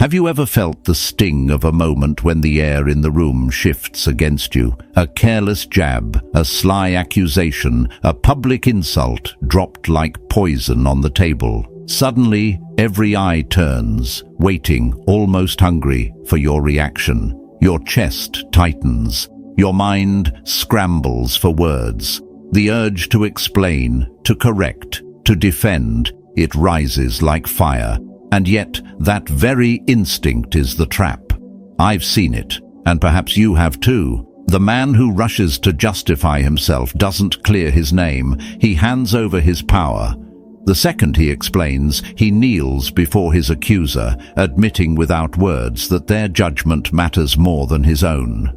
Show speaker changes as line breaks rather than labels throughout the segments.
Have you ever felt the sting of a moment when the air in the room shifts against you? A careless jab, a sly accusation, a public insult dropped like poison on the table. Suddenly, every eye turns, waiting, almost hungry, for your reaction. Your chest tightens. Your mind scrambles for words. The urge to explain, to correct, to defend, it rises like fire. And yet, that very instinct is the trap. I've seen it, and perhaps you have too. The man who rushes to justify himself doesn't clear his name. He hands over his power. The second he explains, he kneels before his accuser, admitting without words that their judgment matters more than his own.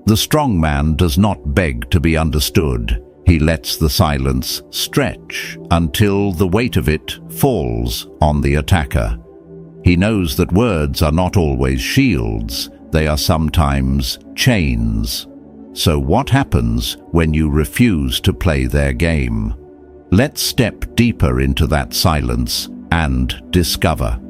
The strong man does not beg to be understood. He lets the silence stretch until the weight of it falls on the attacker. He knows that words are not always shields, they are sometimes chains. So what happens when you refuse to play their game? Let's step deeper into that silence and discover.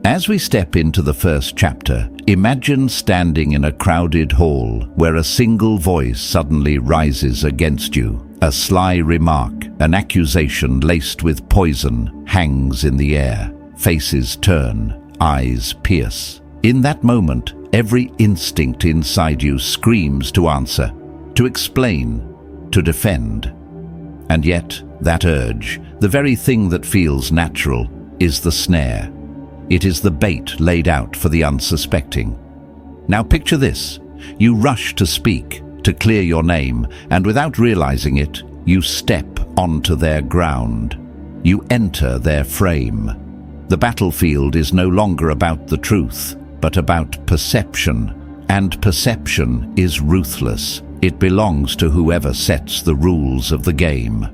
As we step into the first chapter, imagine standing in a crowded hall where a single voice suddenly rises against you. A sly remark, an accusation laced with poison, hangs in the air. Faces turn, eyes pierce. In that moment, every instinct inside you screams to answer, to explain, to defend. And yet, that urge, the very thing that feels natural, is the snare. It is the bait laid out for the unsuspecting. Now picture this. You rush to speak, to clear your name, and without realizing it, you step onto their ground. You enter their frame. The battlefield is no longer about the truth, but about perception. And perception is ruthless. It belongs to whoever sets the rules of the game.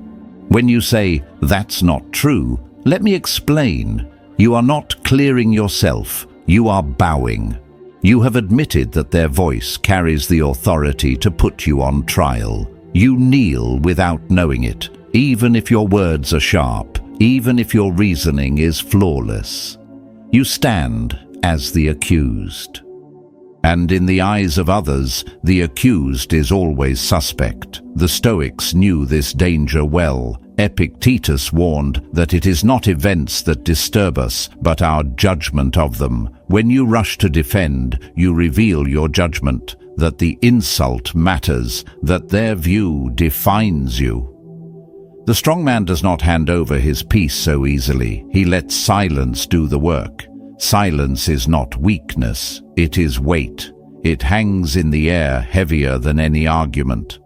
When you say, "That's not true," let me explain. You are not clearing yourself, you are bowing. You have admitted that their voice carries the authority to put you on trial. You kneel without knowing it, even if your words are sharp, even if your reasoning is flawless. You stand as the accused. And in the eyes of others, the accused is always suspect. The Stoics knew this danger well. Epictetus warned that it is not events that disturb us, but our judgment of them. When you rush to defend, you reveal your judgment, that the insult matters, that their view defines you. The strong man does not hand over his peace so easily. He lets silence do the work. Silence is not weakness, it is weight. It hangs in the air heavier than any argument.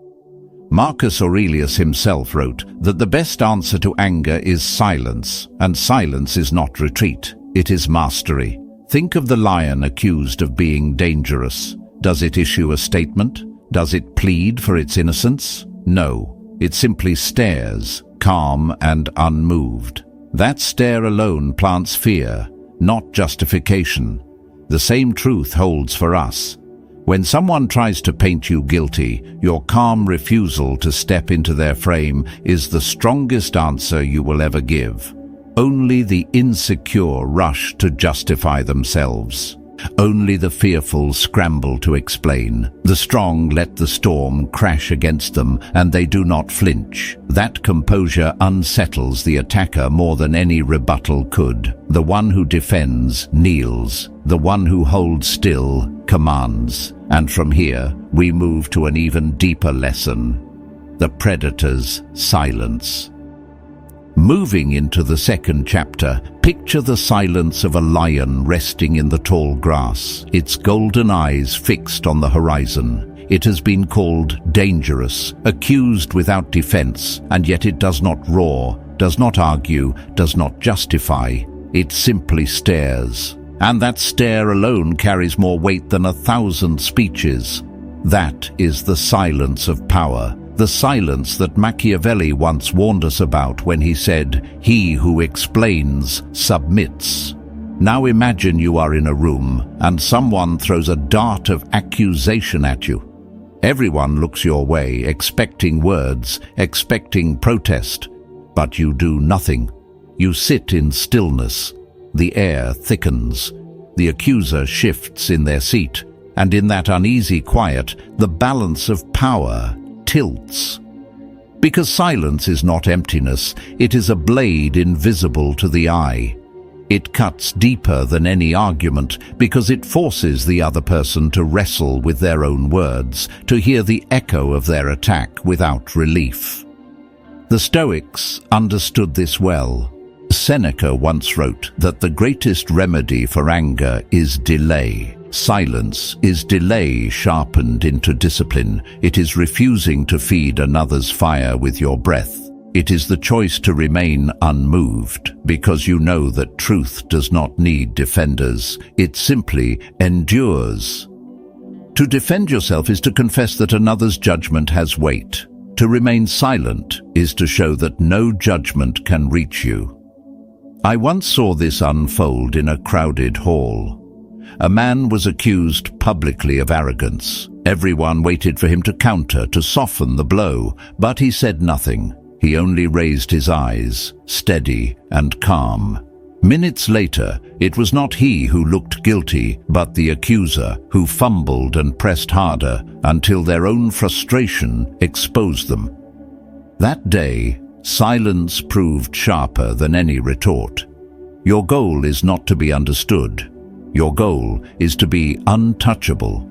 Marcus Aurelius himself wrote that the best answer to anger is silence, and silence is not retreat, it is mastery. Think of the lion accused of being dangerous. Does it issue a statement? Does it plead for its innocence? No. It simply stares, calm and unmoved. That stare alone plants fear, not justification. The same truth holds for us. When someone tries to paint you guilty, your calm refusal to step into their frame is the strongest answer you will ever give. Only the insecure rush to justify themselves. Only the fearful scramble to explain. The strong let the storm crash against them, and they do not flinch. That composure unsettles the attacker more than any rebuttal could. The one who defends kneels. The one who holds still commands. And from here, we move to an even deeper lesson: the predator's silence. Moving into the second chapter, picture the silence of a lion resting in the tall grass, its golden eyes fixed on the horizon. It has been called dangerous, accused without defense, and yet it does not roar, does not argue, does not justify. It simply stares. And that stare alone carries more weight than 1,000 speeches. That is the silence of power. The silence that Machiavelli once warned us about when he said, "He who explains submits." Now imagine you are in a room and someone throws a dart of accusation at you. Everyone looks your way, expecting words, expecting protest, but you do nothing. You sit in stillness. The air thickens. the accuser shifts in their seat, and in that uneasy quiet, the balance of power tilts. Because silence is not emptiness, it is a blade invisible to the eye. It cuts deeper than any argument because it forces the other person to wrestle with their own words, to hear the echo of their attack without relief. The Stoics understood this well. Seneca once wrote that the greatest remedy for anger is delay. Silence is delay sharpened into discipline. It is refusing to feed another's fire with your breath. It is the choice to remain unmoved, because you know that truth does not need defenders. It simply endures. To defend yourself is to confess that another's judgment has weight. To remain silent is to show that no judgment can reach you. I once saw this unfold in a crowded hall. A man was accused publicly of arrogance. Everyone waited for him to counter, to soften the blow, but he said nothing. He only raised his eyes, steady and calm. Minutes later, it was not he who looked guilty, but the accuser, who fumbled and pressed harder until their own frustration exposed them. That day, silence proved sharper than any retort. Your goal is not to be understood. Your goal is to be untouchable.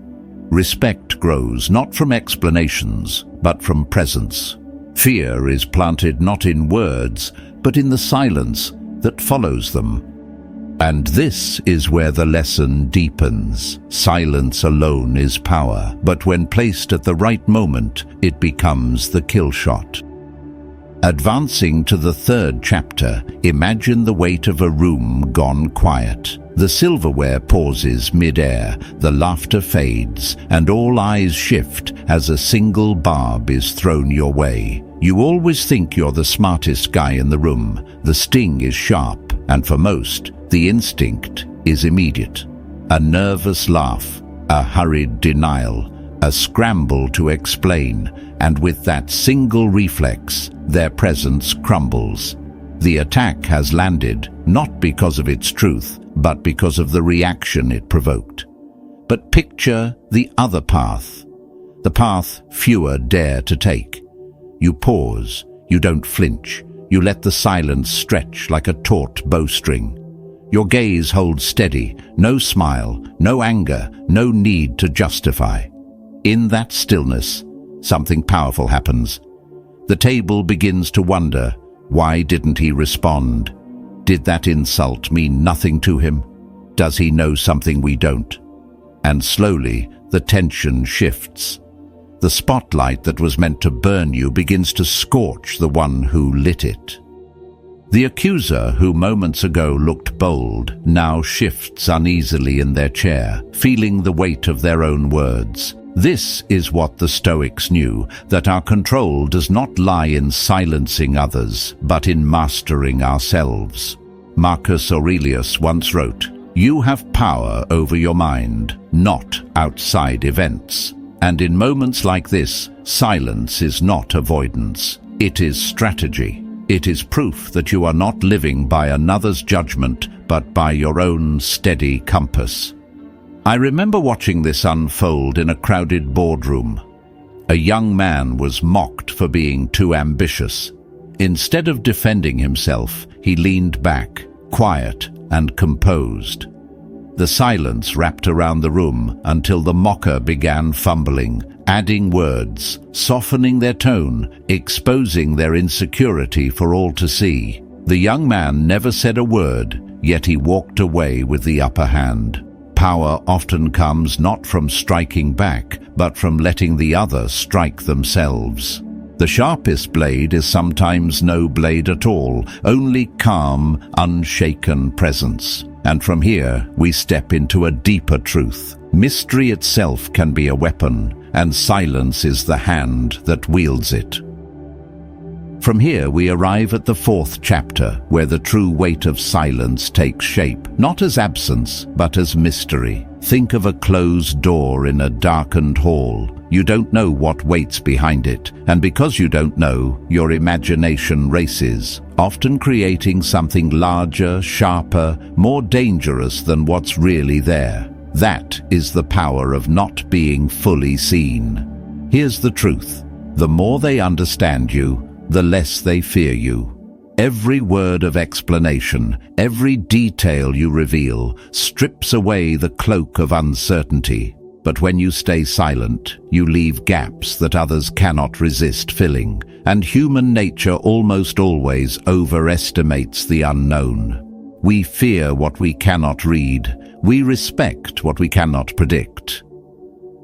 Respect grows not from explanations, but from presence. Fear is planted not in words, but in the silence that follows them. And this is where the lesson deepens. Silence alone is power, but when placed at the right moment, it becomes the kill shot. Advancing to the third chapter, imagine the weight of a room gone quiet. The silverware pauses mid-air, the laughter fades, and all eyes shift as a single barb is thrown your way. You always think you're the smartest guy in the room. The sting is sharp, and for most, the instinct is immediate. A nervous laugh, a hurried denial, a scramble to explain, and with that single reflex, their presence crumbles. The attack has landed, not because of its truth, but because of the reaction it provoked. But picture the other path, the path fewer dare to take. You pause, you don't flinch, you let the silence stretch like a taut bowstring. Your gaze holds steady, no smile, no anger, no need to justify. In that stillness, something powerful happens. The table begins to wonder, why didn't he respond? Did that insult mean nothing to him? Does he know something we don't? And slowly, the tension shifts. The spotlight that was meant to burn you begins to scorch the one who lit it. The accuser, who moments ago looked bold, now shifts uneasily in their chair, feeling the weight of their own words. This is what the Stoics knew, that our control does not lie in silencing others, but in mastering ourselves. Marcus Aurelius once wrote, "You have power over your mind, not outside events." And in moments like this, silence is not avoidance. It is strategy. It is proof that you are not living by another's judgment, but by your own steady compass. I remember watching this unfold in a crowded boardroom. A young man was mocked for being too ambitious. Instead of defending himself, he leaned back, quiet and composed. The silence wrapped around the room until the mocker began fumbling, adding words, softening their tone, exposing their insecurity for all to see. The young man never said a word, yet he walked away with the upper hand. Power often comes not from striking back, but from letting the other strike themselves. The sharpest blade is sometimes no blade at all, only calm, unshaken presence. And from here, we step into a deeper truth. Mystery itself can be a weapon, and silence is the hand that wields it. From here we arrive at the fourth chapter, where the true weight of silence takes shape, not as absence, but as mystery. Think of a closed door in a darkened hall. You don't know what waits behind it, and because you don't know, your imagination races, often creating something larger, sharper, more dangerous than what's really there. That is the power of not being fully seen. Here's the truth. The more they understand you, the less they fear you. Every word of explanation, every detail you reveal, strips away the cloak of uncertainty. But when you stay silent, you leave gaps that others cannot resist filling, and human nature almost always overestimates the unknown. We fear what we cannot read. We respect what we cannot predict.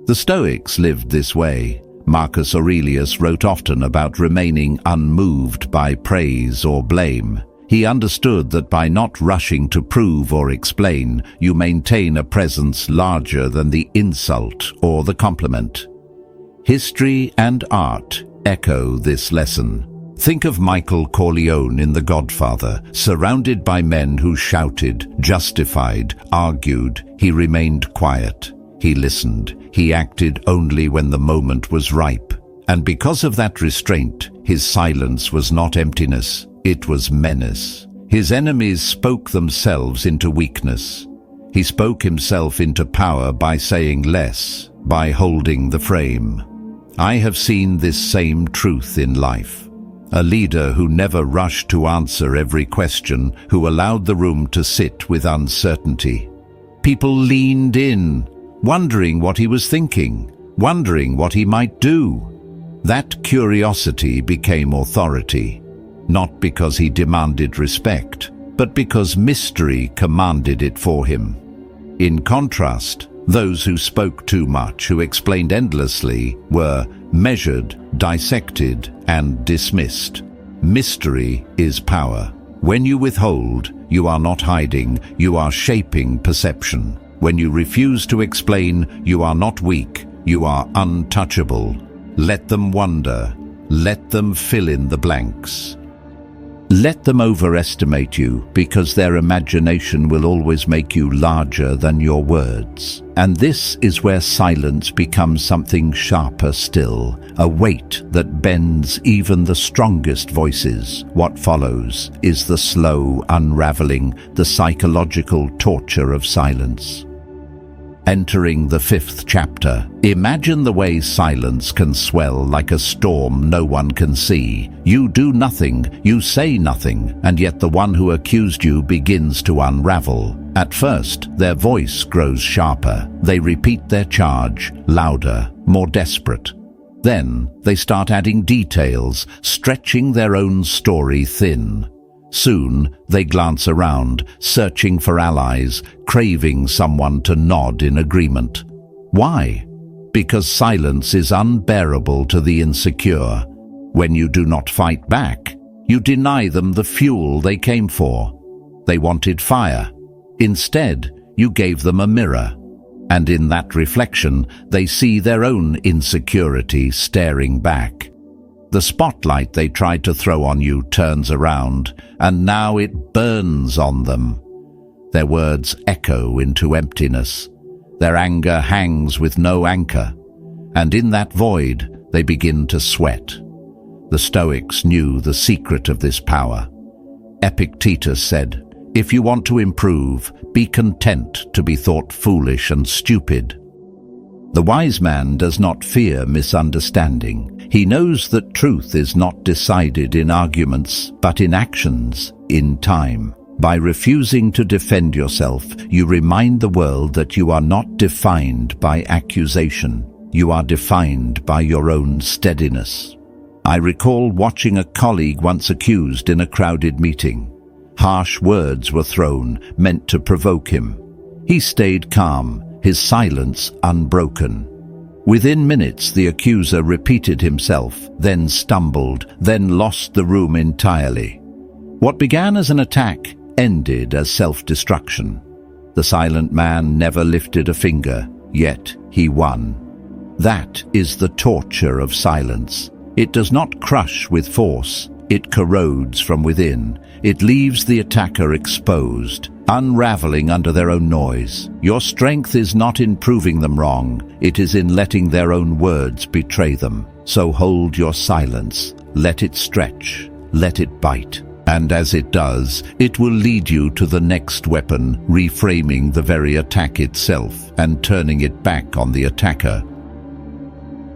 The Stoics lived this way. Marcus Aurelius wrote often about remaining unmoved by praise or blame. He understood that by not rushing to prove or explain, you maintain a presence larger than the insult or the compliment. History and art echo this lesson. Think of Michael Corleone in The Godfather, surrounded by men who shouted, justified, argued. He remained quiet. He listened. He acted only when the moment was ripe. And because of that restraint, his silence was not emptiness. It was menace. His enemies spoke themselves into weakness. He spoke himself into power by saying less, by holding the frame. I have seen this same truth in life. A leader who never rushed to answer every question, who allowed the room to sit with uncertainty. People leaned in, wondering what he was thinking, wondering what he might do. That curiosity became authority. Not because he demanded respect, but because mystery commanded it for him. In contrast, those who spoke too much, who explained endlessly, were measured, dissected, and dismissed. Mystery is power. When you withhold, you are not hiding, you are shaping perception. When you refuse to explain, you are not weak, you are untouchable. Let them wonder. Let them fill in the blanks. Let them overestimate you, because their imagination will always make you larger than your words. And this is where silence becomes something sharper still, a weight that bends even the strongest voices. What follows is the slow unraveling, the psychological torture of silence. Entering the 5th chapter, imagine the way silence can swell like a storm no one can see. You do nothing, you say nothing, and yet the one who accused you begins to unravel. At first, their voice grows sharper. They repeat their charge, louder, more desperate. Then, they start adding details, stretching their own story thin. Soon, they glance around, searching for allies, craving someone to nod in agreement. Why? Because silence is unbearable to the insecure. When you do not fight back, you deny them the fuel they came for. They wanted fire. Instead, you gave them a mirror. And in that reflection, they see their own insecurity staring back. The spotlight they tried to throw on you turns around, and now it burns on them. Their words echo into emptiness. Their anger hangs with no anchor, and in that void they begin to sweat. The Stoics knew the secret of this power. Epictetus said, "If you want to improve, be content to be thought foolish and stupid." The wise man does not fear misunderstanding. He knows that truth is not decided in arguments, but in actions, in time. By refusing to defend yourself, you remind the world that you are not defined by accusation. You are defined by your own steadiness. I recall watching a colleague once accused in a crowded meeting. Harsh words were thrown, meant to provoke him. He stayed calm, his silence unbroken. Within minutes, the accuser repeated himself, then stumbled, then lost the room entirely. What began as an attack ended as self-destruction. The silent man never lifted a finger, yet he won. That is the torture of silence. It does not crush with force, it corrodes from within. It leaves the attacker exposed, unraveling under their own noise. Your strength is not in proving them wrong, it is in letting their own words betray them. So hold your silence, let it stretch, let it bite. And as it does, it will lead you to the next weapon, reframing the very attack itself and turning it back on the attacker.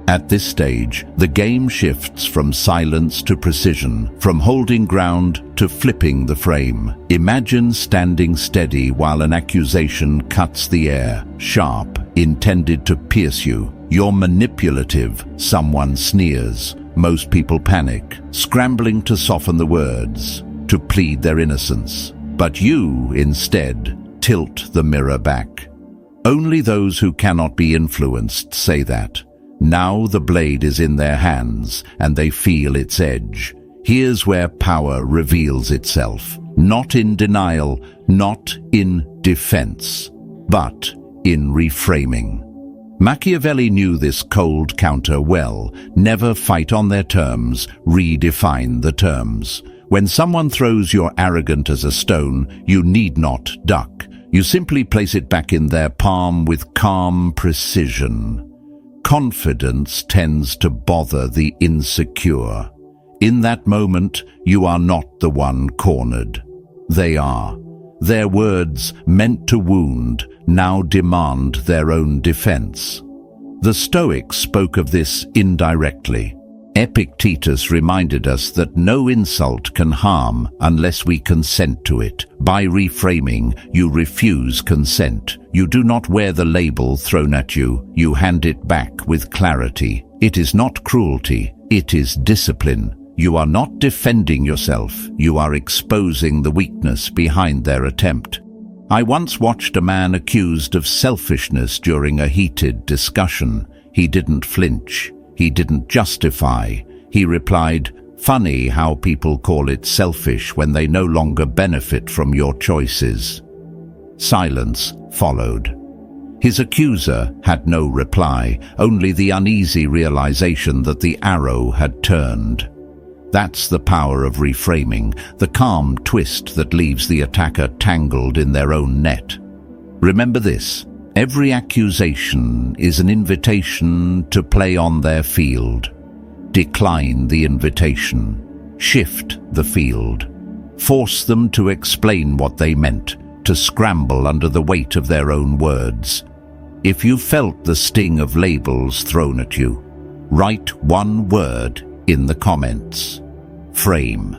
At this stage, the game shifts from silence to precision, from holding ground to flipping the frame. Imagine standing steady while an accusation cuts the air, sharp, intended to pierce you. You're manipulative, someone sneers. Most people panic, scrambling to soften the words, to plead their innocence. But you, instead, tilt the mirror back. Only those who cannot be influenced say that. Now the blade is in their hands, and they feel its edge. Here's where power reveals itself. Not in denial, not in defense, but in reframing. Machiavelli knew this cold counter well. Never fight on their terms, redefine the terms. When someone throws your arrogant as a stone, you need not duck. You simply place it back in their palm with calm precision. Confidence tends to bother the insecure. In that moment, you are not the one cornered. They are. Their words, meant to wound, now demand their own defense. The Stoics spoke of this indirectly. Epictetus reminded us that no insult can harm unless we consent to it. By reframing, you refuse consent. You do not wear the label thrown at you. You hand it back with clarity. It is not cruelty. It is discipline. You are not defending yourself. You are exposing the weakness behind their attempt. I once watched a man accused of selfishness during a heated discussion. He didn't flinch. He didn't justify. He replied, "Funny how people call it selfish when they no longer benefit from your choices." Silence followed. His accuser had no reply, only the uneasy realization that the arrow had turned. That's the power of reframing, the calm twist that leaves the attacker tangled in their own net. Remember this. Every accusation is an invitation to play on their field. Decline the invitation. Shift the field. Force them to explain what they meant, to scramble under the weight of their own words. If you felt the sting of labels thrown at you, write one word in the comments. Frame.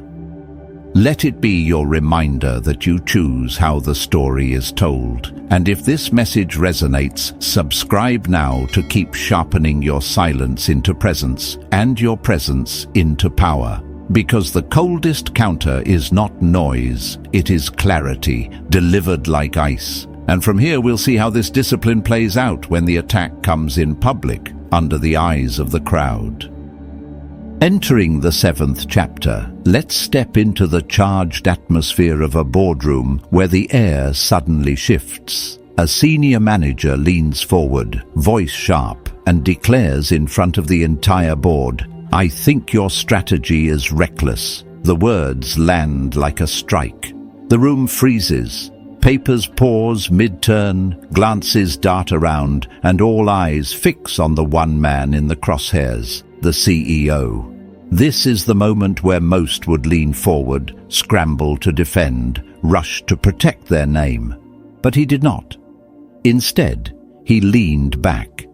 Let it be your reminder that you choose how the story is told. And if this message resonates, subscribe now to keep sharpening your silence into presence and your presence into power. Because the coldest counter is not noise, it is clarity, delivered like ice. And from here we'll see how this discipline plays out when the attack comes in public, under the eyes of the crowd. Entering the 7th chapter, let's step into the charged atmosphere of a boardroom where the air suddenly shifts. A senior manager leans forward, voice sharp, and declares in front of the entire board, "I think your strategy is reckless." The words land like a strike. The room freezes. Papers pause mid-turn, glances dart around, and all eyes fix on the one man in the crosshairs, the CEO. This is the moment where most would lean forward, scramble to defend, rush to protect their name. But he did not. Instead, he leaned back.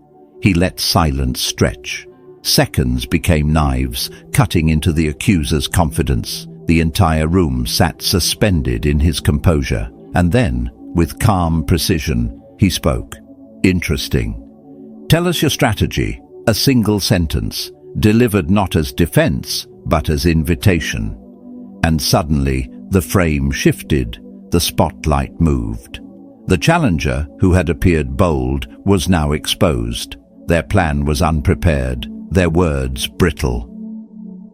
He let silence stretch. Seconds became knives, cutting into the accuser's confidence. The entire room sat suspended in his composure. And then, with calm precision, he spoke. "Interesting. Tell us your strategy." A single sentence, delivered not as defense, but as invitation. And suddenly, the frame shifted, the spotlight moved. The challenger, who had appeared bold, was now exposed. Their plan was unprepared, their words brittle.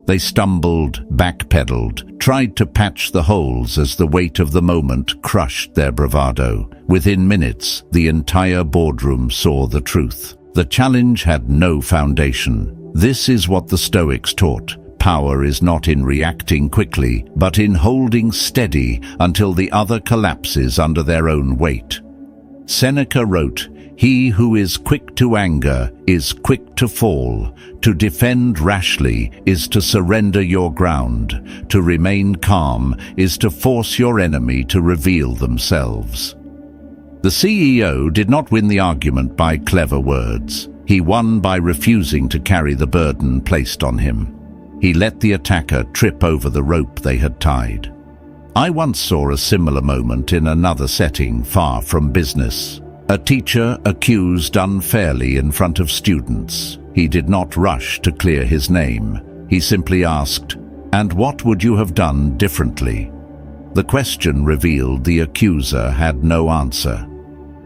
They stumbled, backpedaled, tried to patch the holes as the weight of the moment crushed their bravado. Within minutes, the entire boardroom saw the truth. The challenge had no foundation. This is what the Stoics taught. power is not in reacting quickly, but in holding steady until the other collapses under their own weight. Seneca wrote, "He who is quick to anger is quick to fall. To defend rashly is to surrender your ground. To remain calm is to force your enemy to reveal themselves." The CEO did not win the argument by clever words. He won by refusing to carry the burden placed on him. He let the attacker trip over the rope they had tied. I once saw a similar moment in another setting far from business. A teacher accused unfairly in front of students. He did not rush to clear his name. He simply asked, "And what would you have done differently?" The question revealed the accuser had no answer.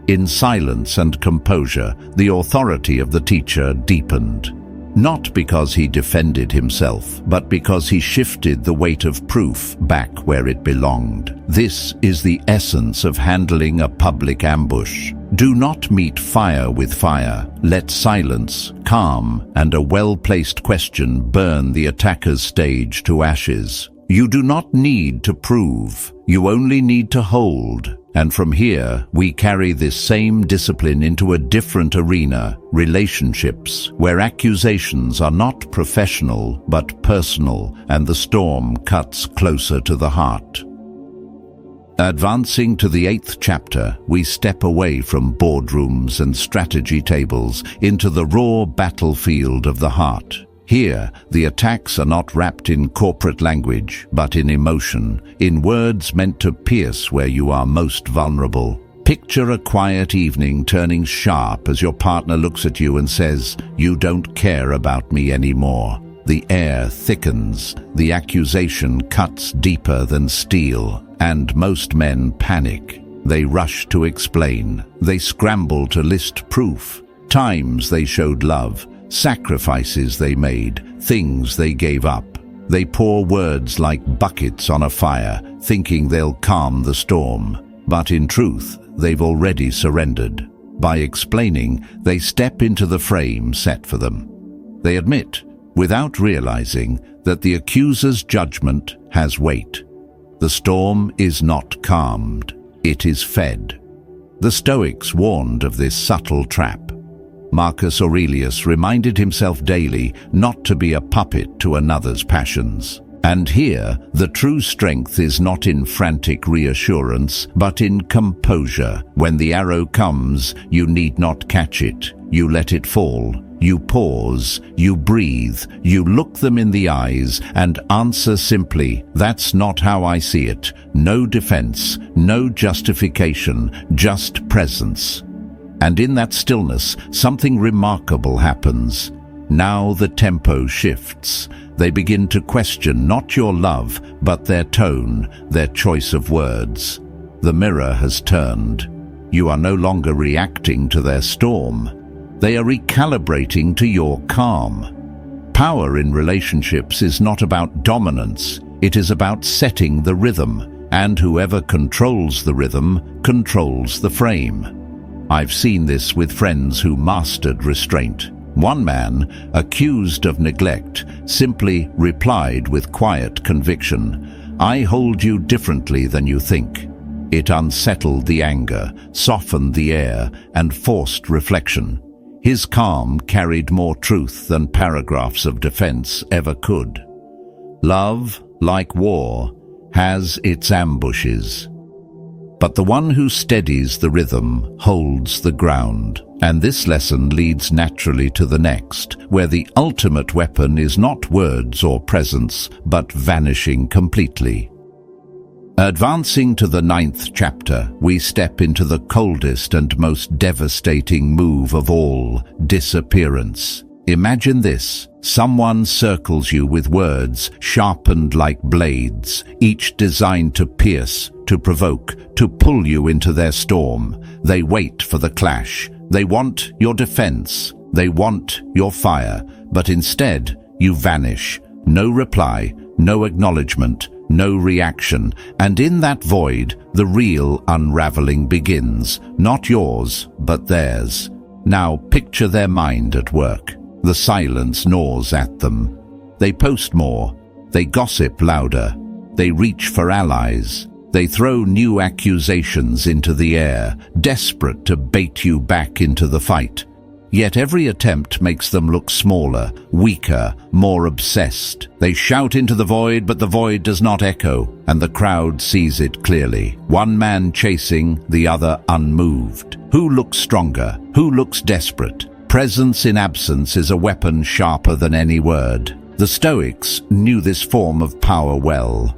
In silence and composure, the authority of the teacher deepened. Not because he defended himself, but because he shifted the weight of proof back where it belonged. This is the essence of handling a public ambush. Do not meet fire with fire. Let silence, calm, and a well-placed question burn the attacker's stage to ashes. You do not need to prove. You only need to hold. And from here, we carry this same discipline into a different arena, relationships, where accusations are not professional but personal, and the storm cuts closer to the heart. Advancing to the 8th chapter, we step away from boardrooms and strategy tables into the raw battlefield of the heart. Here, the attacks are not wrapped in corporate language, but in emotion, in words meant to pierce where you are most vulnerable. Picture a quiet evening turning sharp as your partner looks at you and says, "You don't care about me anymore." The air thickens, the accusation cuts deeper than steel, and most men panic. They rush to explain. They scramble to list proof. Times they showed love, sacrifices they made, things they gave up. They pour words like buckets on a fire, thinking they'll calm the storm. But in truth, they've already surrendered. By explaining, they step into the frame set for them. They admit, without realizing, that the accuser's judgment has weight. The storm is not calmed, it is fed. The Stoics warned of this subtle trap. Marcus Aurelius reminded himself daily not to be a puppet to another's passions. And here, the true strength is not in frantic reassurance, but in composure. When the arrow comes, you need not catch it. You let it fall. You pause. You breathe. You look them in the eyes and answer simply, "That's not how I see it." No defense, no justification, just presence. And in that stillness, something remarkable happens. Now the tempo shifts. They begin to question not your love, but their tone, their choice of words. The mirror has turned. You are no longer reacting to their storm. They are recalibrating to your calm. Power in relationships is not about dominance. It is about setting the rhythm, and whoever controls the rhythm controls the frame. I've seen this with friends who mastered restraint. One man, accused of neglect, simply replied with quiet conviction, "I hold you differently than you think." It unsettled the anger, softened the air, and forced reflection. His calm carried more truth than paragraphs of defense ever could. Love, like war, has its ambushes. But the one who steadies the rhythm holds the ground. And this lesson leads naturally to the next, where the ultimate weapon is not words or presence, but vanishing completely. Advancing to the 9th chapter, we step into the coldest and most devastating move of all, disappearance. Imagine this. Someone circles you with words sharpened like blades, each designed to pierce, to provoke, to pull you into their storm. They wait for the clash. They want your defense. They want your fire. But instead, you vanish. No reply, no acknowledgement, no reaction. And in that void, the real unraveling begins. Not yours, but theirs. Now picture their mind at work. The silence gnaws at them. They post more. They gossip louder. They reach for allies. They throw new accusations into the air, desperate to bait you back into the fight. Yet every attempt makes them look smaller, weaker, more obsessed. They shout into the void, but the void does not echo, and the crowd sees it clearly. One man chasing, the other unmoved. Who looks stronger? Who looks desperate? Presence in absence is a weapon sharper than any word. The Stoics knew this form of power well.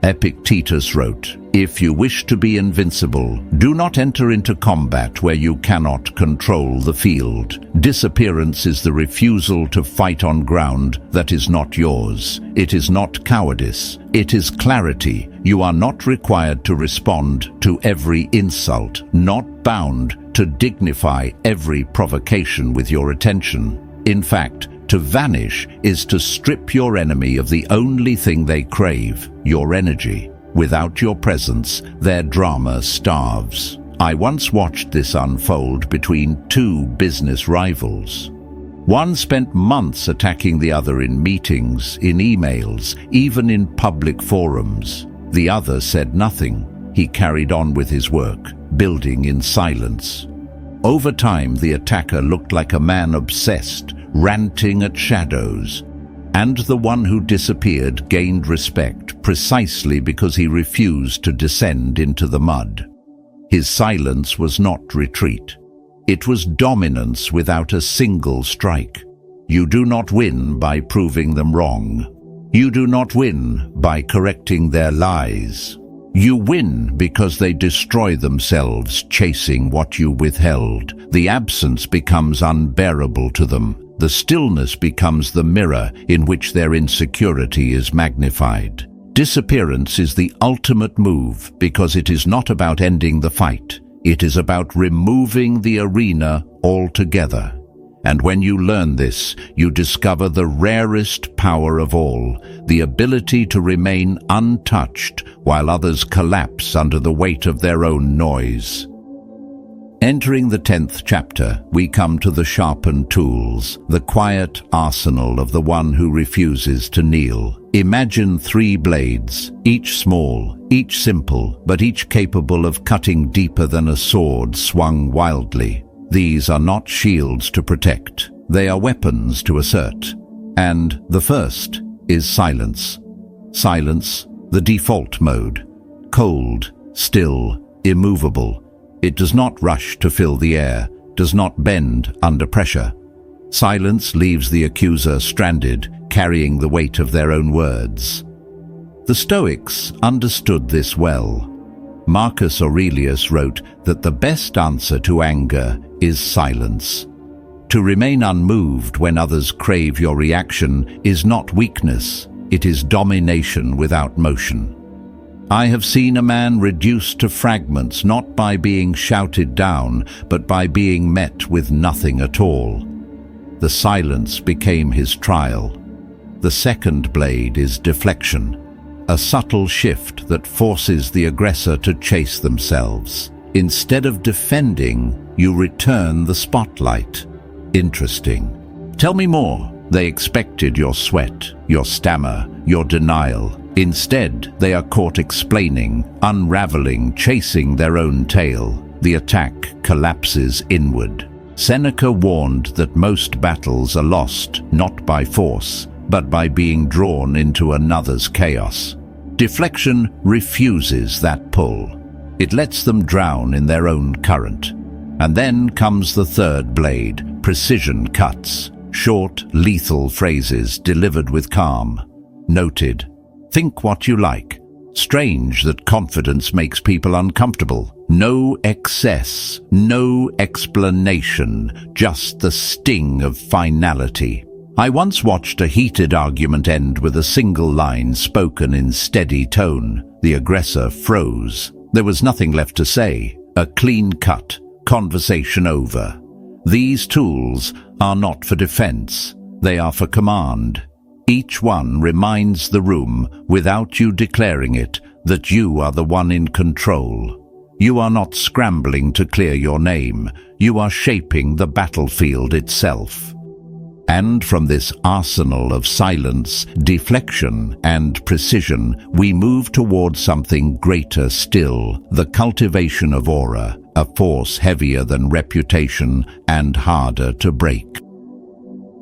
Epictetus wrote, "If you wish to be invincible, do not enter into combat where you cannot control the field. Disappearance is the refusal to fight on ground that is not yours. It is not cowardice. It is clarity. You are not required to respond to every insult, not bound to dignify every provocation with your attention. In fact, to vanish is to strip your enemy of the only thing they crave, your energy. Without your presence, their drama starves." I once watched this unfold between two business rivals. One spent months attacking the other in meetings, in emails, even in public forums. The other said nothing. He carried on with his work, building in silence. Over time, the attacker looked like a man obsessed, ranting at shadows, and the one who disappeared gained respect precisely because he refused to descend into the mud. His silence was not retreat. It was dominance without a single strike. You do not win by proving them wrong. You do not win by correcting their lies. You win because they destroy themselves chasing what you withheld. The absence becomes unbearable to them. The stillness becomes the mirror in which their insecurity is magnified. Disappearance is the ultimate move because it is not about ending the fight. It is about removing the arena altogether. And when you learn this, you discover the rarest power of all, the ability to remain untouched while others collapse under the weight of their own noise. Entering the 10th chapter, we come to the sharpened tools, the quiet arsenal of the one who refuses to kneel. Imagine 3 blades, each small, each simple, but each capable of cutting deeper than a sword swung wildly. These are not shields to protect, they are weapons to assert. And the first is silence. Silence, the default mode. Cold, still, immovable. It does not rush to fill the air, does not bend under pressure. Silence leaves the accuser stranded, carrying the weight of their own words. The Stoics understood this well. Marcus Aurelius wrote that the best answer to anger is silence. To remain unmoved when others crave your reaction is not weakness, it is domination without motion. I have seen a man reduced to fragments not by being shouted down, but by being met with nothing at all. The silence became his trial. The second blade is deflection, a subtle shift that forces the aggressor to chase themselves. Instead of defending, you return the spotlight. Interesting. Tell me more. They expected your sweat, your stammer, your denial. Instead, they are caught explaining, unraveling, chasing their own tail. The attack collapses inward. Seneca warned that most battles are lost, not by force, but by being drawn into another's chaos. Deflection refuses that pull. It lets them drown in their own current. And then comes the third blade, precision cuts, short, lethal phrases delivered with calm. Noted. Think what you like. Strange that confidence makes people uncomfortable. No excess, no explanation, just the sting of finality. I once watched a heated argument end with a single line spoken in steady tone. The aggressor froze. There was nothing left to say. A clean cut. Conversation over. These tools are not for defense. They are for command. Each one reminds the room, without you declaring it, that you are the one in control. You are not scrambling to clear your name. You are shaping the battlefield itself. And from this arsenal of silence, deflection, and precision, we move towards something greater still, the cultivation of aura, a force heavier than reputation and harder to break.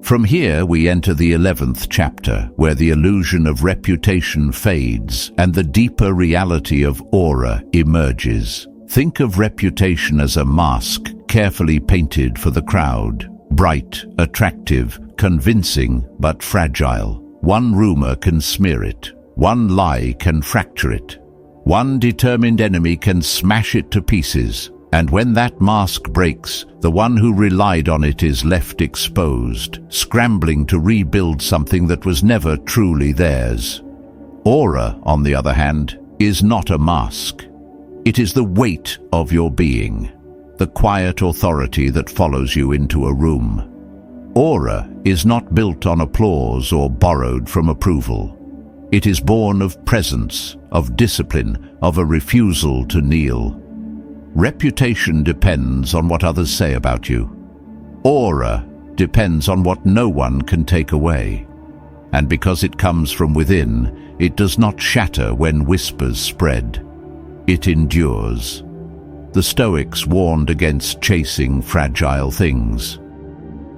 From here we enter the 11th chapter, where the illusion of reputation fades and the deeper reality of aura emerges. Think of reputation as a mask carefully painted for the crowd. Bright, attractive, convincing, but fragile. One rumor can smear it. One lie can fracture it. One determined enemy can smash it to pieces. And when that mask breaks, the one who relied on it is left exposed, scrambling to rebuild something that was never truly theirs. Aura, on the other hand, is not a mask. It is the weight of your being, the quiet authority that follows you into a room. Aura is not built on applause or borrowed from approval. It is born of presence, of discipline, of a refusal to kneel. Reputation depends on what others say about you. Aura depends on what no one can take away. And because it comes from within, it does not shatter when whispers spread. It endures. The Stoics warned against chasing fragile things.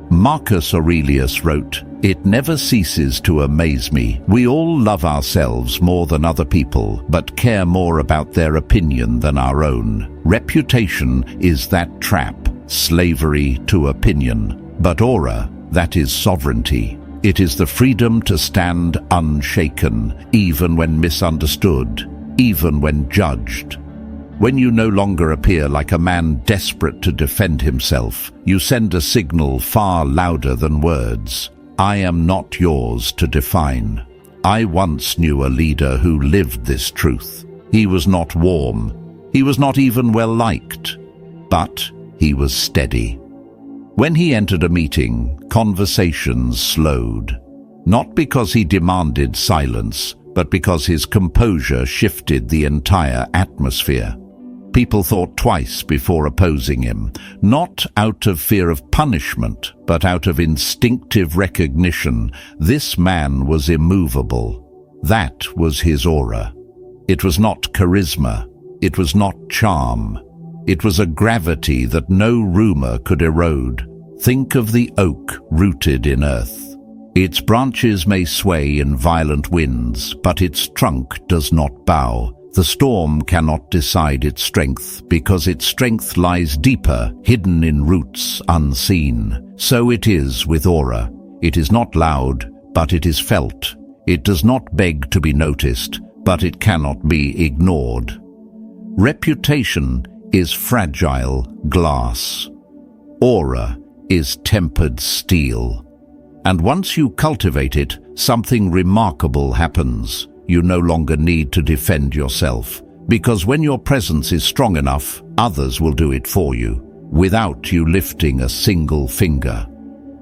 Marcus Aurelius wrote, "It never ceases to amaze me. We all love ourselves more than other people, but care more about their opinion than our own. Reputation is that trap, slavery to opinion. But aura, that is sovereignty. It is the freedom to stand unshaken, even when misunderstood, even when judged. When you no longer appear like a man desperate to defend himself, you send a signal far louder than words. I am not yours to define. I once knew a leader who lived this truth. He was not warm. He was not even well-liked. But he was steady. When he entered a meeting, conversations slowed. Not because he demanded silence, but because his composure shifted the entire atmosphere. People thought twice before opposing him, not out of fear of punishment, but out of instinctive recognition. This man was immovable. That was his aura. It was not charisma. It was not charm. It was a gravity that no rumor could erode. Think of the oak rooted in earth. Its branches may sway in violent winds, but its trunk does not bow. The storm cannot decide its strength, because its strength lies deeper, hidden in roots unseen. So it is with aura. It is not loud, but it is felt. It does not beg to be noticed, but it cannot be ignored. Reputation is fragile glass. Aura is tempered steel. And once you cultivate it, something remarkable happens. You no longer need to defend yourself, because when your presence is strong enough, others will do it for you, without you lifting a single finger.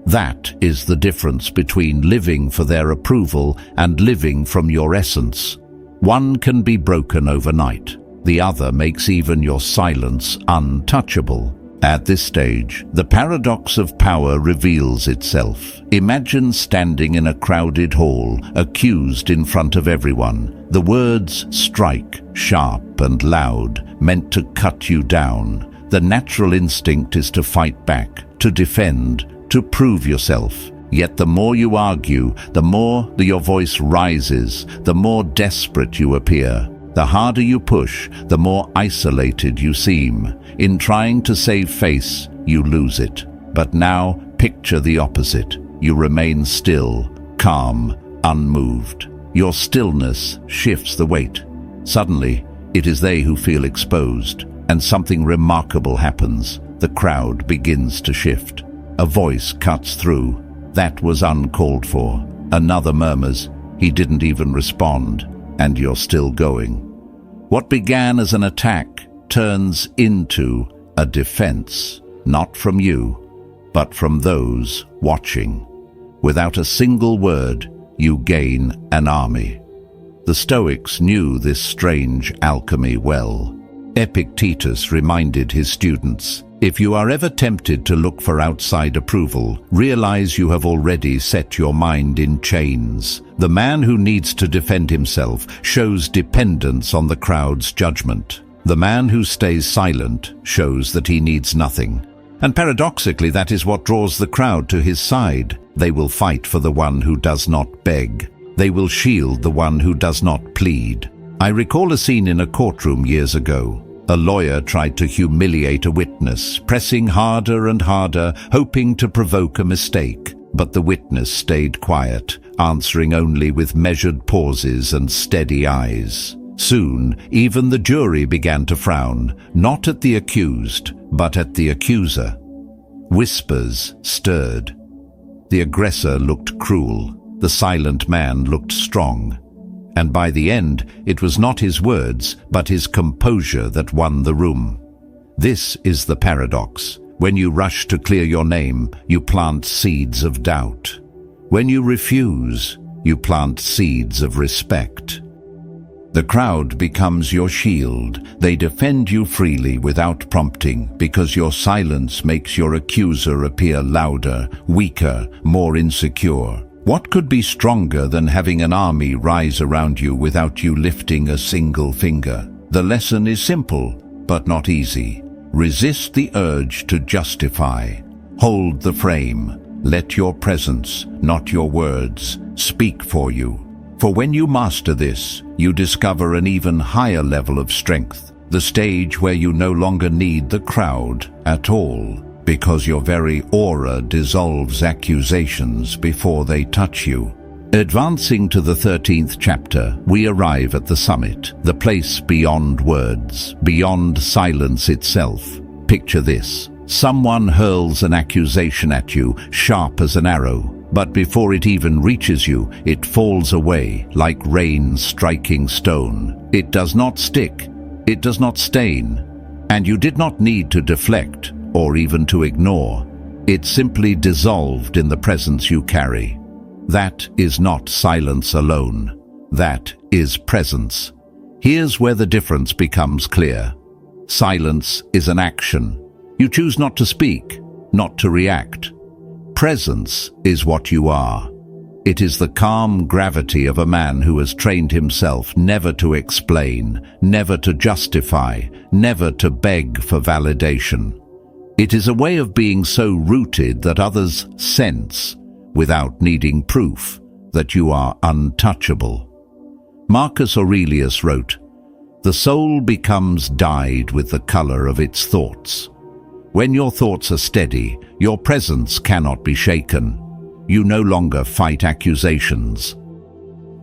That is the difference between living for their approval and living from your essence. One can be broken overnight. The other makes even your silence untouchable. At this stage, the paradox of power reveals itself. Imagine standing in a crowded hall, accused in front of everyone. The words strike, sharp and loud, meant to cut you down. The natural instinct is to fight back, to defend, to prove yourself. Yet the more you argue, the more your voice rises, the more desperate you appear. The harder you push, the more isolated you seem. In trying to save face, you lose it. But now, picture the opposite. You remain still, calm, unmoved. Your stillness shifts the weight. Suddenly, it is they who feel exposed, and something remarkable happens. The crowd begins to shift. A voice cuts through. That was uncalled for. Another murmurs, he didn't even respond, and you're still going. What began as an attack turns into a defense, not from you, but from those watching. Without a single word, you gain an army. The Stoics knew this strange alchemy well. Epictetus reminded his students, If you are ever tempted to look for outside approval, realize you have already set your mind in chains. The man who needs to defend himself shows dependence on the crowd's judgment. The man who stays silent shows that he needs nothing. And paradoxically, that is what draws the crowd to his side. They will fight for the one who does not beg. They will shield the one who does not plead. I recall a scene in a courtroom years ago. A lawyer tried to humiliate a witness, pressing harder and harder, hoping to provoke a mistake. But the witness stayed quiet, answering only with measured pauses and steady eyes. Soon, even the jury began to frown, not at the accused, but at the accuser. Whispers stirred. The aggressor looked cruel. The silent man looked strong. And by the end, it was not his words, but his composure that won the room. This is the paradox. When you rush to clear your name, you plant seeds of doubt. When you refuse, you plant seeds of respect. The crowd becomes your shield. They defend you freely without prompting, because your silence makes your accuser appear louder, weaker, more insecure. What could be stronger than having an army rise around you without you lifting a single finger? The lesson is simple, but not easy. Resist the urge to justify. Hold the frame. Let your presence, not your words, speak for you. For when you master this, you discover an even higher level of strength, the stage where you no longer need the crowd at all, because your very aura dissolves accusations before they touch you. Advancing to the 13th chapter, we arrive at the summit, the place beyond words, beyond silence itself. Picture this. Someone hurls an accusation at you, sharp as an arrow, but before it even reaches you, it falls away like rain striking stone. It does not stick, it does not stain, and you did not need to deflect or even to ignore. It simply dissolved in the presence you carry. That is not silence alone. That is presence. Here's where the difference becomes clear. Silence is an action. You choose not to speak, not to react. Presence is what you are. It is the calm gravity of a man who has trained himself never to explain, never to justify, never to beg for validation. It is a way of being so rooted that others sense, without needing proof, that you are untouchable. Marcus Aurelius wrote, "The soul becomes dyed with the color of its thoughts." When your thoughts are steady, your presence cannot be shaken. You no longer fight accusations.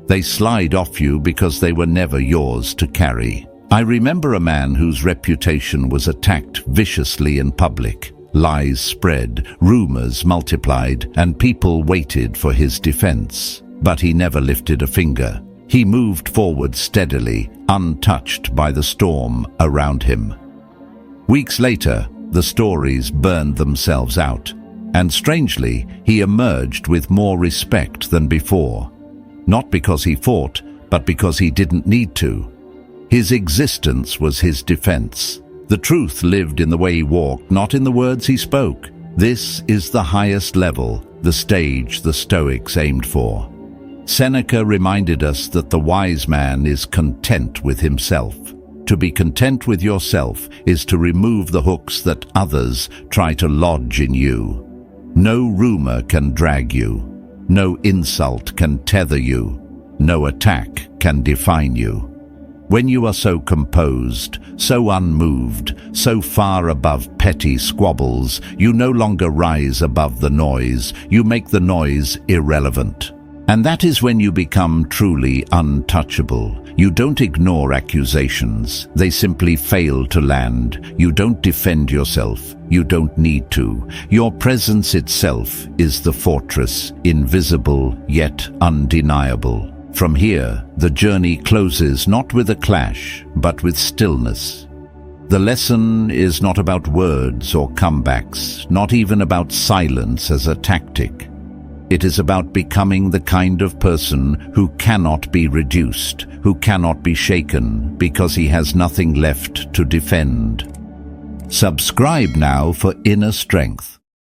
They slide off you because they were never yours to carry. I remember a man whose reputation was attacked viciously in public. Lies spread, rumors multiplied, and people waited for his defense. But he never lifted a finger. He moved forward steadily, untouched by the storm around him. Weeks later, the stories burned themselves out, and strangely, he emerged with more respect than before. Not because he fought, but because he didn't need to. His existence was his defense. The truth lived in the way he walked, not in the words he spoke. This is the highest level, the stage the Stoics aimed for. Seneca reminded us that the wise man is content with himself. To be content with yourself is to remove the hooks that others try to lodge in you. No rumor can drag you. No insult can tether you. No attack can define you. When you are so composed, so unmoved, so far above petty squabbles, you no longer rise above the noise. You make the noise irrelevant. And that is when you become truly untouchable. You don't ignore accusations. They simply fail to land. You don't defend yourself. You don't need to. Your presence itself is the fortress, invisible yet undeniable. From here, the journey closes not with a clash, but with stillness. The lesson is not about words or comebacks, not even about silence as a tactic. It is about becoming the kind of person who cannot be reduced, who cannot be shaken, because he has nothing left to defend. Subscribe now for inner strength.